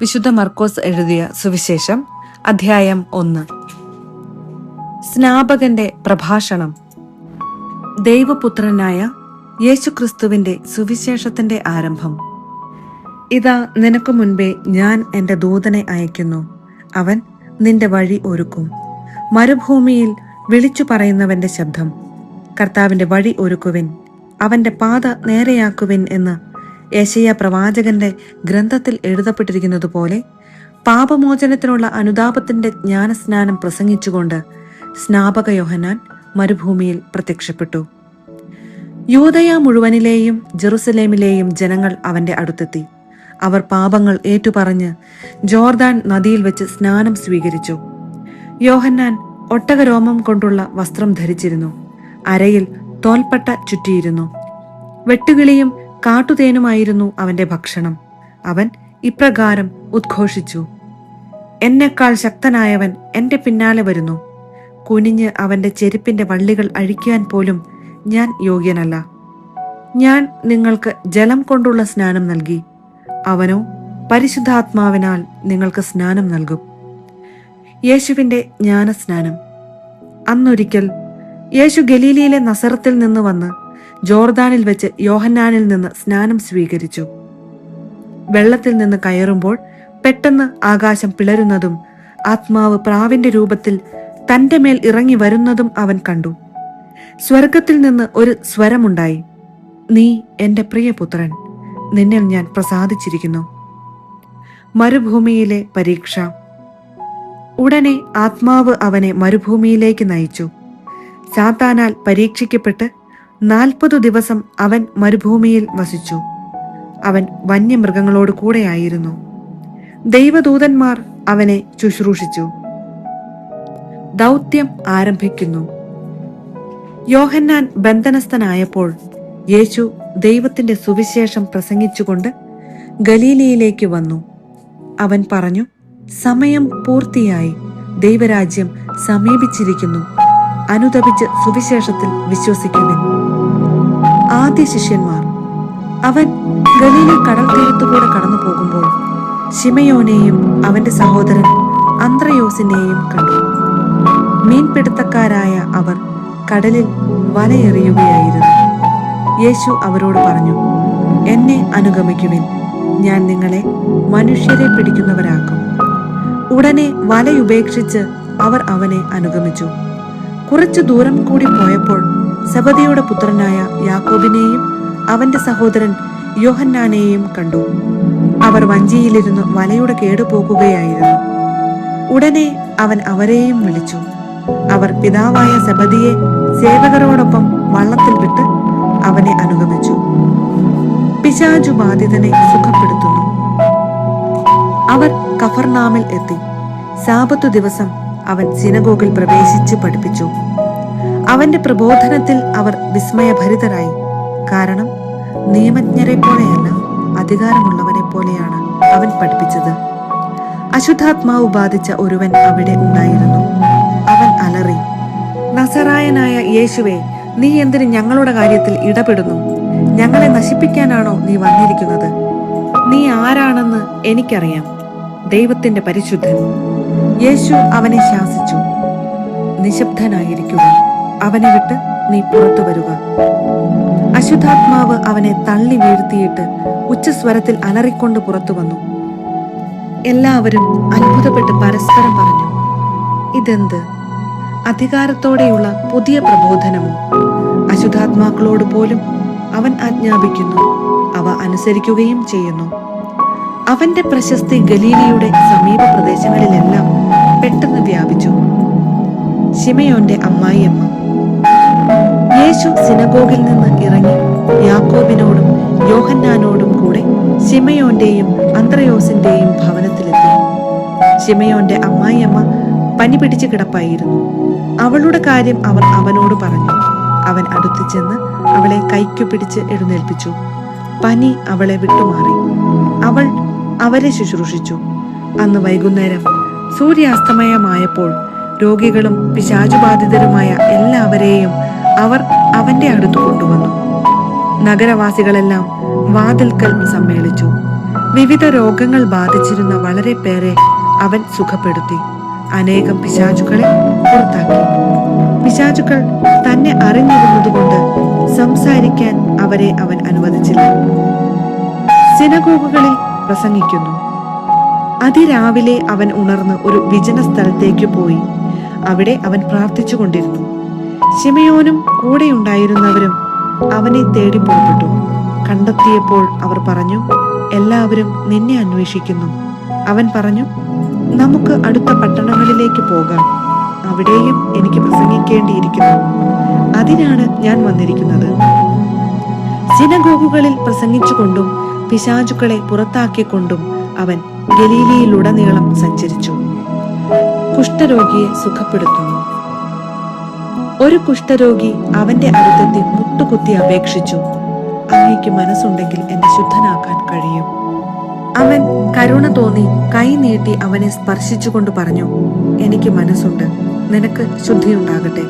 വിശുദ്ധ മർക്കോസ് എഴുതിയ സുവിശേഷം അധ്യായം 1. സ്നാപകന്റെ പ്രഭാഷണം. ദൈവപുത്രനായ യേശുക്രിസ്തുവിന്റെ സുവിശേഷത്തിന്റെ ആരംഭം. ഇതാ നിനക്ക് മുൻപേ ഞാൻ എന്റെ ദൂതനെ അയക്കുന്നു. അവൻ നിന്റെ വഴി ഒരുക്കും. മരുഭൂമിയിൽ വിളിച്ചു പറയുന്നവന്റെ ശബ്ദം, കർത്താവിന്റെ വഴി ഒരുക്കുവിൻ, അവന്റെ പാത നേരെയാക്കുവിൻ എന്ന് യെശയ്യാ പ്രവാചകന്റെ ഗ്രന്ഥത്തിൽ എഴുതപ്പെട്ടിരിക്കുന്നതുപോലെ പാപമോചനത്തിനുള്ള അനുതാപത്തിന്റെ ജ്ഞാനസ്നാനം പ്രസംഗിച്ചുകൊണ്ട് സ്നാപക യോഹന്നാൻ മരുഭൂമിയിൽ പ്രത്യക്ഷപ്പെട്ടു. യൂദയ മുഴുവനിലെയും ജെറുസലേമിലെയും ജനങ്ങൾ അവന്റെ അടുത്തെത്തി. അവർ പാപങ്ങൾ ഏറ്റുപറഞ്ഞ് ജോർദാൻ നദിയിൽ വെച്ച് സ്നാനം സ്വീകരിച്ചു. യോഹന്നാൻ ഒട്ടകരോമം കൊണ്ടുള്ള വസ്ത്രം ധരിച്ചിരുന്നു. അരയിൽ തോൽപ്പട്ട ചുറ്റിയിരുന്നു. വെട്ടുകിളിയും കാട്ടുതേനുമായിരുന്നു അവന്റെ ഭക്ഷണം. അവൻ ഇപ്രകാരം ഉദ്ഘോഷിച്ചു: എന്നെക്കാൾ ശക്തനായവൻ എന്റെ പിന്നാലെ വരുന്നു. കുനിഞ്ഞ് അവന്റെ ചെരുപ്പിന്റെ വള്ളികൾ അഴിക്കാൻ പോലും ഞാൻ യോഗ്യനല്ല. ഞാൻ നിങ്ങൾക്ക് ജലം കൊണ്ടുള്ള സ്നാനം നൽകി, അവനോ പരിശുദ്ധാത്മാവിനാൽ നിങ്ങൾക്ക് സ്നാനം നൽകും. യേശുവിന്റെ ജ്ഞാനസ്നാനം. അന്നൊരിക്കൽ യേശു ഗലീലയിലെ നസറത്തിൽ നിന്ന് വന്ന് ജോർദാനിൽ വെച്ച് യോഹന്നാനിൽ നിന്ന് സ്നാനം സ്വീകരിച്ചു. വെള്ളത്തിൽ നിന്ന് കയറുമ്പോൾ പെട്ടെന്ന് ആകാശം പിളരുന്നതും ആത്മാവ് പ്രാവിന്റെ രൂപത്തിൽ തന്റെ മേൽ ഇറങ്ങി വരുന്നതും അവൻ കണ്ടു. സ്വർഗത്തിൽ നിന്ന് ഒരു സ്വരമുണ്ടായി: നീ എന്റെ പ്രിയപുത്രൻ, നിന്നിൽ ഞാൻ പ്രസാദിച്ചിരിക്കുന്നു. മരുഭൂമിയിലെ പരീക്ഷ. ഉടനെ ആത്മാവ് അവനെ മരുഭൂമിയിലേക്ക് നയിച്ചു. സാത്താനാൽ പരീക്ഷിക്കപ്പെട്ട് 40 ദിവസം അവൻ മരുഭൂമിയിൽ വസിച്ചു. അവൻ വന്യമൃഗങ്ങളോട് കൂടെയായിരുന്നു. ദൈവദൂതന്മാർ അവനെ ശുശ്രൂഷിച്ചു. ദൗത്യം ആരംഭിക്കുന്നു. യോഹന്നാൻ ബന്ധനസ്ഥനായപ്പോൾ യേശു ദൈവത്തിന്റെ സുവിശേഷം പ്രസംഗിച്ചുകൊണ്ട് ഗലീലയിലേക്ക് വന്നു. അവൻ പറഞ്ഞു: സമയം പൂർത്തിയായി, ദൈവരാജ്യം സമീപിച്ചിരിക്കുന്നു. അനുതപിച്ച് സുവിശേഷത്തിൽ വിശ്വസിക്കുവിൻ. ആദ്യ ശിഷ്യന്മാർ. അവൻ ഗലീലി കടൽ തീരത്തുകൂടെ കടന്നു പോകുമ്പോൾ ശിമയോനെയും അവന്റെ സഹോദരൻ അന്ത്രയോസിനെയും കണ്ടു. മീൻപിടുത്തക്കാരായ അവർ കടലിൽ വലയെറിയുകയായിരുന്നു. യേശു അവരോട് പറഞ്ഞു: എന്നെ അനുഗമിക്കുവിൻ, ഞാൻ നിങ്ങളെ മനുഷ്യരെ പിടിക്കുന്നവരാക്കും. ഉടനെ വലയുപേക്ഷിച്ച് അവർ അവനെ അനുഗമിച്ചു. കുറച്ചു ദൂരം കൂടി പോയപ്പോൾ സെബദിയുടെ പുത്രനായ യാക്കോബിനെയും അവന്റെ സഹോദരൻ യോഹന്നാനെയും കണ്ടു. അവർ വഞ്ചിയിലിരുന്ന് വലയുടെ കേടുപോകുകയായിരുന്നു. ഉടനെ അവൻ അവരെയും വിളിച്ചു. അവർ പിതാവായ സെബദിയെ സേവകരോടൊപ്പം വള്ളത്തിൽ വിട്ട് അവനെ അനുഗമിച്ചു. പിശാചു ബാധിതനെ സുഖപ്പെടുത്തുന്നു. അവർ കഫർനാമിൽ എത്തി. സാബത്തു ദിവസം അവൻ സിനഗോഗിൽ പ്രവേശിച്ച് പഠിപ്പിച്ചു. അവന്റെ പ്രബോധനത്തിൽ അവർ വിസ്മയഭരിതരായി. കാരണം നിയമജ്ഞരെ പോലെയല്ല, അധികാരമുള്ളവനെ പോലെയാണ് അവൻ പഠിപ്പിച്ചത്. അശുദ്ധാത്മാവ് ബാധിച്ച ഒരുവൻ അവിടെ ഉണ്ടായിരുന്നു. അവൻ അലറി: നസറായനായ യേശുവേ, നീ എന്തിന് ഞങ്ങളുടെ കാര്യത്തിൽ ഇടപെടുന്നു? ഞങ്ങളെ നശിപ്പിക്കാനാണോ നീ വന്നിരിക്കുന്നത്? നീ ആരാണെന്ന് എനിക്കറിയാം, ദൈവത്തിന്റെ പരിശുദ്ധൻ. യേശു അവനെ ശാസിച്ചു: നിശബ്ദനായിരിക്കുക, അവനെ വിട്ട് നീ പുറത്തു വരുക. അശുദ്ധാത്മാവ് അവനെ തള്ളി വീഴ്ത്തിയിട്ട് ഉച്ചസ്വരത്തിൽ അലറിക്കൊണ്ട് പുറത്തു വന്നു. എല്ലാവരും അത്ഭുതപ്പെട്ട് പരസ്പരം പറഞ്ഞു: ഇതെന്ത് അധികാരത്തോടെയുള്ള പുതിയ പ്രബോധനമോ? അശുദ്ധാത്മാക്കളോട് പോലും അവൻ ആജ്ഞാപിക്കുന്നു, അവ അനുസരിക്കുകയും ചെയ്യുന്നു. അവന്റെ പ്രശസ്തി ഗലീലയുടെ സമീപ പ്രദേശങ്ങളിലെല്ലാം പെട്ടെന്ന് വ്യാപിച്ചു. ശിമയോന്റെ അമ്മായിയമ്മ. യേശു സിനഗോഗിൽ നിന്ന് ഇറങ്ങി യാക്കോബിനോടും യോഹന്നാനോടും കൂടെ ശിമയോന്റെയും അന്ത്രയോസിന്റെയും ഭവനത്തിലെത്തി. ശിമയോന്റെ അമ്മായിയമ്മ പനി പിടിച്ച് കിടപ്പായിരുന്നു. അവളുടെ കാര്യം അവർ അവനോട് പറഞ്ഞു. അവൻ അടുത്തു ചെന്ന് അവളെ കൈക്കു പിടിച്ച് എഴുന്നേൽപ്പിച്ചു. പനി അവളെ വിട്ടുമാറി. അവൾ അവരെ ശുശ്രൂഷിച്ചു. അന്ന് വൈകുന്നേരം സൂര്യാസ്തമയമായപ്പോൾ രോഗികളും പിശാചുബാധിതരുമായ എല്ലാവരെയും അവർ അവന്റെ അടുത്ത് കൊണ്ടുവന്നു. നഗരവാസികളെല്ലാം വാതിൽക്കൽ സമ്മേളിച്ചു. വിവിധ രോഗങ്ങൾ ബാധിച്ചിരുന്ന വളരെ പേരെ അവൻ സുഖപ്പെടുത്തി. അനേകം പിശാചുക്കളെ പുറത്താക്കി. പിശാചുക്കൾ തന്നെ അറിഞ്ഞിരുന്നതുകൊണ്ട് സംസാരിക്കാൻ അവരെ അവൻ അനുവദിച്ചില്ല. സിനഗോഗുകളിൽ പ്രസംഗിക്കുന്നു. അതിരാവിലെ അവൻ ഉണർന്ന് ഒരു വിജന സ്ഥലത്തേക്ക് പോയി. അവിടെ അവൻ പ്രാർത്ഥിച്ചു കൊണ്ടിരുന്നു. ശിമയോനും കൂടെയുണ്ടായിരുന്നവരും അവനെ തേടി പുറപ്പെട്ടു. കണ്ടെത്തിയപ്പോൾ അവർ പറഞ്ഞു, എല്ലാവരും നിന്നെ അന്വേഷിക്കുന്നു. അവൻ പറഞ്ഞു, നമുക്ക് അടുത്ത പട്ടണങ്ങളിലേക്ക് പോകാം, അവിടെയും എനിക്ക് പ്രസംഗിക്കേണ്ടിയിരിക്കുന്നു. അതിനാണ് ഞാൻ വന്നിരിക്കുന്നത്. സിനഗോഗുകളിൽ പ്രസംഗിച്ചുകൊണ്ടും പിശാചുക്കളെ പുറത്താക്കിക്കൊണ്ടും അവൻ ഗലീലയിലുടനീളം സഞ്ചരിച്ചു. കുഷ്ഠരോഗിയെ സുഖപ്പെടുത്തുന്നു. ഒരു കുഷ്ഠരോഗി അവന്റെ അടുത്തെത്തി മുട്ടുകുത്തി അപേക്ഷിച്ചു, അങ്ങയ്ക്ക് മനസ്സുണ്ടെങ്കിൽ എന്നെ ശുദ്ധനാക്കാൻ കഴിയും. അവൻ കരുണ തോന്നി കൈ നീട്ടി അവനെ സ്പർശിച്ചുകൊണ്ട് പറഞ്ഞു, എനിക്ക് മനസ്സുണ്ട്, നിനക്ക് ശുദ്ധിയുണ്ടാകട്ടെ.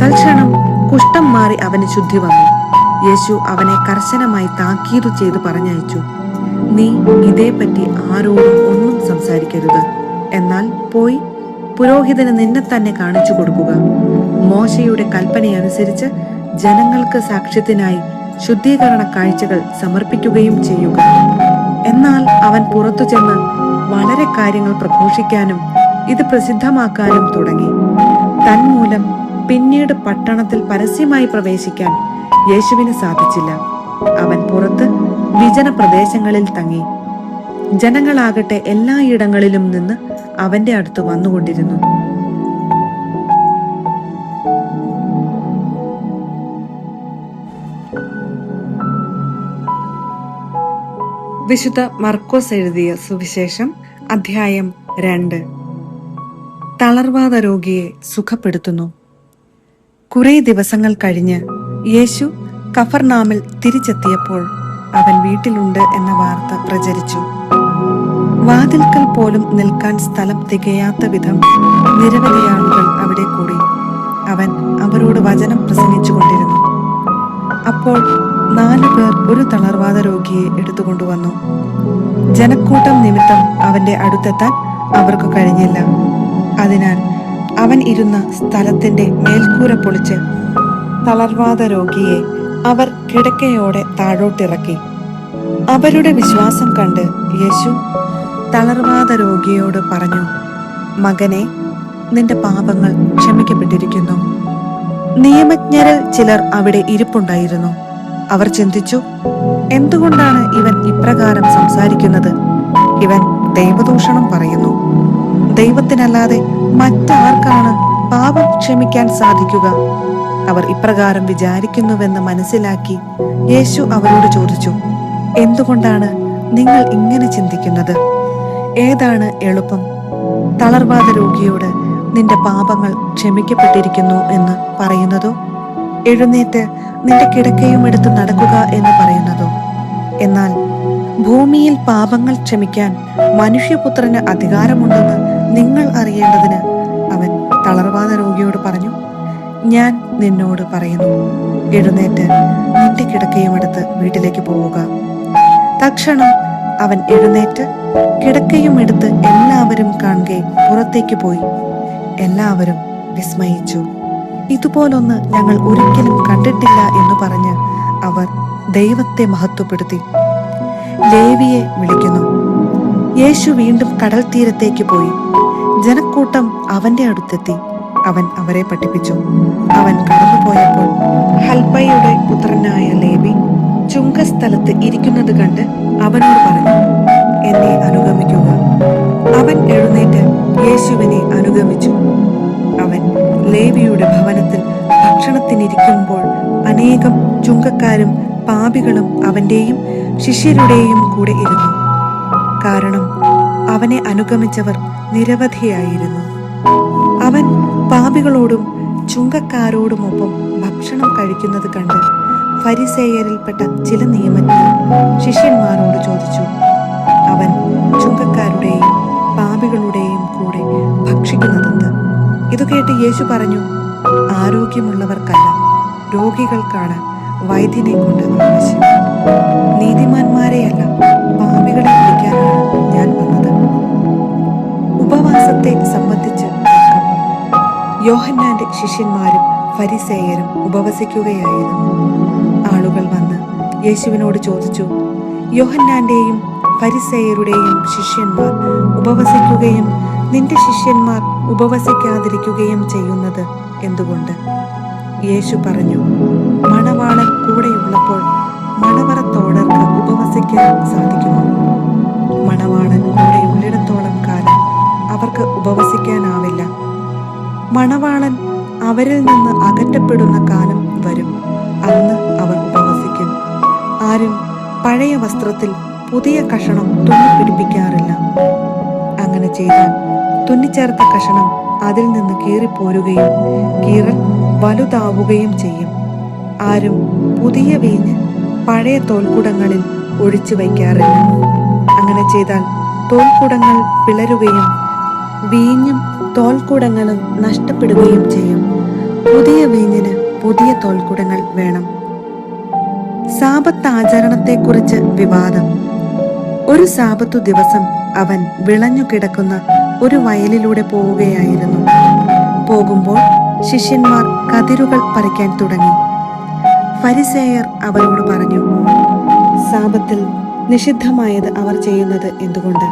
തൽക്ഷണം കുഷ്ഠം മാറി അവന് ശുദ്ധി വന്നു. യേശു അവനെ കർശനമായി താക്കീതു ചെയ്ത് പറഞ്ഞയച്ചു, നീ ഇതേപ്പറ്റി ആരോടും ഒന്നും സംസാരിക്കരുത്. എന്നാൽ പോയി പുരോഹിതന് നിന്നെ തന്നെ കാണിച്ചു കൊടുക്കുക. മോശയുടെ കൽപ്പനയനുസരിച്ച് ജനങ്ങൾക്ക് സാക്ഷ്യത്തിനായി ശുദ്ധീകരണ കാഴ്ചകൾ സമർപ്പിക്കുകയും ചെയ്യുക. എന്നാൽ അവൻ പുറത്തു ചെന്ന് വളരെ കാര്യങ്ങൾ പ്രഘോഷിക്കാനും ഇത് പ്രസിദ്ധമാക്കാനും തുടങ്ങി. തന്മൂലം പിന്നീട് പട്ടണത്തിൽ പരസ്യമായി പ്രവേശിക്കാൻ യേശുവിന് സാധിച്ചില്ല. അവൻ പുറത്ത് വിജന പ്രദേശങ്ങളിൽ തങ്ങി. ജനങ്ങളാകട്ടെ എല്ലായിടങ്ങളിലും നിന്ന് അവന്റെ അടുത്ത് വന്നുകൊണ്ടിരുന്നു. വിശുദ്ധ മർക്കോസ് എഴുതിയ സുവിശേഷം അധ്യായം 2. തളർവാദ രോഗിയെ സുഖപ്പെടുത്തുന്നു. കുറെ ദിവസങ്ങൾ കഴിഞ്ഞ് യേശു കഫർനാമിൽ തിരിച്ചെത്തിയപ്പോൾ അവൻ വീട്ടിലുണ്ട് എന്ന വാർത്ത പ്രചരിച്ചു. വാതിൽക്കൽ പോലും നിൽക്കാൻ സ്ഥലം തികയാത്ത വിധം നിരവധി ആളുകൾ അവിടെ കൂടി. അവൻ അവരോട് വചനം പ്രസംഗിച്ചു കൊണ്ടിരുന്നു. അപ്പോൾ 4 പേർ ഒരു തളർവാദ രോഗിയെ എടുത്തുകൊണ്ടുവന്നു. ജനക്കൂട്ടം നിമിത്തം അവന്റെ അടുത്തെത്താൻ അവർക്ക് കഴിഞ്ഞില്ല. അതിനാൽ അവൻ ഇരുന്ന സ്ഥലത്തിന്റെ മേൽക്കൂര പൊളിച്ച് തളർവാദ രോഗിയെ അവർ കിടക്കയോടെ താഴോട്ടിറക്കി. അവരുടെ വിശ്വാസം കണ്ട് യേശു തളർവാദ രോഗിയോട് പറഞ്ഞു, മകനെ, നിന്റെ പാപങ്ങൾ ക്ഷമിക്കപ്പെട്ടിരിക്കുന്നു. നിയമജ്ഞരിൽ ചിലർ അവിടെ ഇരിപ്പുണ്ടായിരുന്നു. അവർ ചിന്തിച്ചു, എന്തുകൊണ്ടാണ് ഇവൻ ഇപ്രകാരം സംസാരിക്കുന്നത്? ഇവൻ ദൈവദൂഷണം പറയുന്നു. ദൈവത്തിനല്ലാതെ മറ്റാർക്കാണ് പാപം ക്ഷമിക്കാൻ സാധിക്കുക? അവർ ഇപ്രകാരം വിചാരിക്കുന്നുവെന്ന് മനസ്സിലാക്കി യേശു അവരോട് ചോദിച്ചു, എന്തുകൊണ്ടാണ് നിങ്ങൾ ഇങ്ങനെ ചിന്തിക്കുന്നത്? ഏതാണ് എളുപ്പം, തളർവാദ രോഗിയോട് നിന്റെ പാപങ്ങൾ ക്ഷമിക്കപ്പെട്ടിരിക്കുന്നു എന്ന് പറയുന്നതോ, എഴുന്നേറ്റ് നിന്റെ കിടക്കയും എടുത്ത് നടക്കുക എന്ന് പറയുന്നതോ? എന്നാൽ ഭൂമിയിൽ പാപങ്ങൾ ക്ഷമിക്കാൻ മനുഷ്യപുത്രന് അധികാരമുണ്ടെന്ന് നിങ്ങൾ അറിയേണ്ടതിന് അവൻ തളർവാദ രോഗിയോട് പറഞ്ഞു, ഞാൻ നിന്നോട് പറയുന്നു, എഴുന്നേറ്റ് നിന്റെ കിടക്കയും എടുത്ത് വീട്ടിലേക്ക് പോവുക. തക്ഷണം അവൻ എഴുന്നേറ്റ് കിടക്കയും എടുത്ത് എല്ലാവരും കാണുകെ പുറത്തേക്ക് പോയി. എല്ലാവരും വിസ്മയിച്ചു. ഇതുപോലൊന്ന് ഞങ്ങൾ ഒരിക്കലും കണ്ടിട്ടില്ല എന്ന് പറഞ്ഞ് അവർ ദൈവത്തെ മഹത്വപ്പെടുത്തി. ലേവിയെ വിളിക്കുന്നു. യേശു വീണ്ടും കടൽ തീരത്തേക്ക് പോയി. ജനക്കൂട്ടം അവന്റെ അടുത്തെത്തി. അവൻ അവരെ പഠിപ്പിച്ചു. അവൻ കടന്നുപോയപ്പോൾ ഹൽപ്പയുടെ പുത്രനായ ലേവി ചുങ്കസ്ഥലത്ത് ഇരിക്കുന്നത് കണ്ട് അവനോട് പറഞ്ഞു, എന്നെ അനുഗമിക്കുക. അവൻ എഴുന്നേറ്റ് യേശുവിനെ അനുഗമിച്ചു. അവൻ ലേവിയുടെ ഭവനത്തിൽ ഭക്ഷണത്തിനിരിക്കുമ്പോൾ അനേകം ചുങ്കക്കാരും പാപികളും അവന്റെയും ശിഷ്യരുടെയും കൂടെ ഇരുന്നു. കാരണം അവനെ അനുഗമിച്ചവർ നിരവധിയായിരുന്നു. അവൻ പാപികളോടും ചുങ്കക്കാരോടുമൊപ്പം ഭക്ഷണം കഴിക്കുന്നത് കണ്ട് ഫരിസേയരിൽപ്പെട്ട ചില നിയമജ്ഞർ ശിഷ്യന്മാരോട് ചോദിച്ചു, അവൻ ചുങ്കക്കാരുടെയും പാപികളുടെയും കൂടെ ഭക്ഷിക്കുന്നതെന്ത്? ഇതു കേട്ട് യേശു പറഞ്ഞു, ആരോഗ്യമുള്ളവർക്കല്ല, രോഗികൾക്കാണ് വൈദ്യനെ കൊണ്ട് ആവശ്യം. നീതിമാന്മാരെയല്ല, പാപികളെ യോഹന്നാന്റെ ശിഷ്യന്മാരും ഫരിസേയരും ഉപവസിക്കുകയായിരുന്നു. ആളുകൾ വന്ന് യേശുവിനോട് ചോദിച്ചു, യോഹന്നാന്റെയും ഫരിസേയരുടെയും ശിഷ്യന്മാർ ഉപവസിക്കുകയും നിന്റെ ശിഷ്യന്മാർ ഉപവസിക്കാതിരിക്കുകയും ചെയ്യുന്നത് എന്തുകൊണ്ട്? യേശു പറഞ്ഞു, മണവാളൻ കൂടെയുള്ളപ്പോൾ മണവറത്തോടർക്ക് ഉപവസിക്കാൻ സാധിക്കുമോ? മണവാളൻ കൂടെയുള്ളിടത്തോളം കാലം അവർക്ക് ഉപവസിക്കാനാവില്ല. മണവാളൻ അവരിൽ നിന്ന് അകറ്റപ്പെടുന്ന കാലം വരും, അന്ന് അവർ ഉപവസിക്കും. ആരും പഴയ വസ്ത്രത്തിൽ പുതിയ കഷണം തുന്നിപ്പിടിപ്പിക്കാറില്ല. അങ്ങനെ ചെയ്താൽ തുന്നിച്ചേർത്ത കഷണം അതിൽ നിന്ന് കീറിപ്പോരുകയും കീറൽ വലുതാവുകയും ചെയ്യും. ആരും പുതിയ വീഞ്ഞ് പഴയ തോൽക്കുടങ്ങളിൽ ഒഴിച്ചു വയ്ക്കാറില്ല. അങ്ങനെ ചെയ്താൽ തോൽക്കുടങ്ങൾ പിളരുകയും വീഞ്ഞും തോൽക്കുടങ്ങളും നഷ്ടപ്പെടുകയും ചെയ്യും. പുതിയ വീഞ്ഞിന് പുതിയ തോൽക്കുടങ്ങൾ വേണം. സാബത്ത് ആചരണത്തെക്കുറിച്ച് വിവാദം. ഒരു സാബത്തു ദിവസം അവൻ വിളഞ്ഞു കിടക്കുന്ന ഒരു വയലിലൂടെ പോവുകയായിരുന്നു. പോകുമ്പോൾ ശിഷ്യന്മാർ കതിരുകൾ പറിക്കാൻ തുടങ്ങി. ഫരിസേയർ അവരോട് പറഞ്ഞു, സാബത്തിൽ നിഷിദ്ധമായത് അവർ ചെയ്യുന്നത് എന്തുകൊണ്ട്?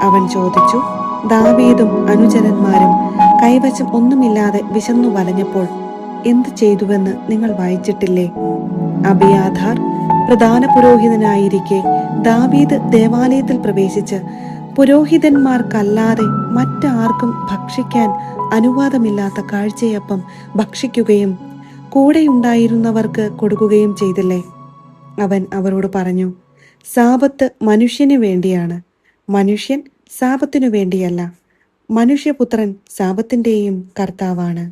അവൻ ചോദിച്ചു, ദാവീദും അനുചരന്മാരും കൈവശം ഒന്നുമില്ലാതെ വിശന്നു വലഞ്ഞപ്പോൾ എന്തു ചെയ്തുവെന്ന് നിങ്ങൾ വായിച്ചിട്ടില്ലേ? അബിയാഥാർ പ്രധാന പുരോഹിതനായിരിക്കെ ദാവീദ് ദേവാലയത്തിൽ പ്രവേശിച്ച് പുരോഹിതന്മാർക്കല്ലാതെ മറ്റാർക്കും ഭക്ഷിക്കാൻ അനുവാദമില്ലാത്ത കാഴ്ചയപ്പം ഭക്ഷിക്കുകയും കൂടെയുണ്ടായിരുന്നവർക്ക് കൊടുക്കുകയും ചെയ്തില്ലേ? അവൻ അവരോട് പറഞ്ഞു, സാബത്ത് മനുഷ്യന് വേണ്ടിയാണ്, മനുഷ്യൻ സാബത്തിനു വേണ്ടിയല്ല. മനുഷ്യപുത്രൻ സാബത്തിൻ്റെയും കർത്താവാണ്.